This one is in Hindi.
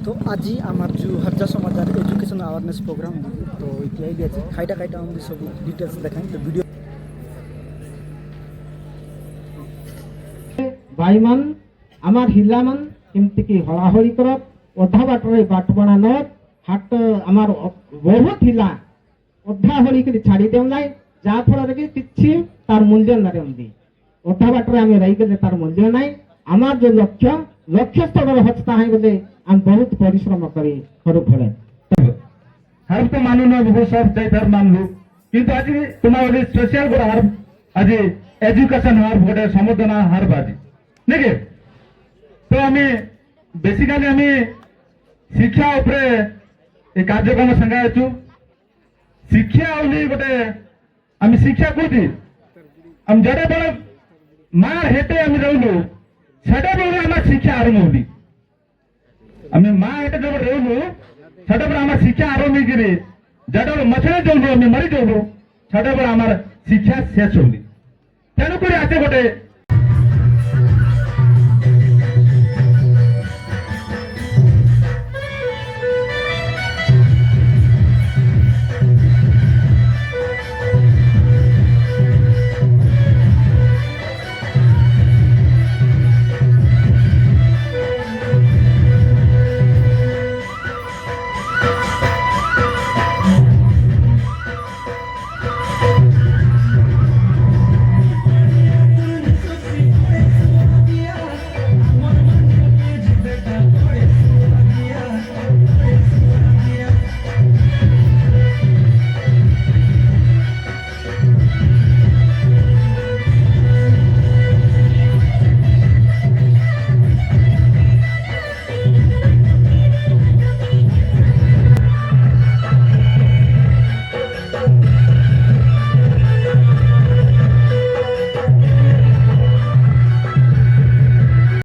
तो आज आमार जो हर्जा समाचार एजुकेशन अवेयरनेस प्रोग्राम तो इतिहास दिए खाइटा खाइटा हम सब डिटेल्स देखाएं तो वीडियो भाईमान आमार हिलामान केमती की हड़ाहड़ी करत अधा बाटरे बाट बना नत हाट आमार बहुत हिला अधा हड़ी के छाड़ी देम नाय जा फल रे किछि तार मूल्य न रेंदी अधा बाटरे आमे रही गले तार मूल्य नाय आमार जो लक्ष्य स्थल हचता है बोले हम बहुत परिश्रम करी करू फले हर तो मानु न वो सब जय धर्म मान लू किंतु आज तुम्हारे सोशल गुण हर आज एजुकेशन हर गोटे समर्थना हर बाजी नहीं तो हमें बेसिकली हमें शिक्षा उपरे एक कार्यक्रम संगायचु शिक्षा ओली गोटे हम शिक्षा कोथि हम जड़े बड़ मार हेते हम रहलु छडे बड़ हम शिक्षा आरंभ होली हमें माँ हेते जब रहलु छडे बड़ हम शिक्षा आरंभ होगी जड़े मछली जोलु हमें मरी जोलु छडे बड़ हमार शिक्षा शेष होली तेणुक आज गोटे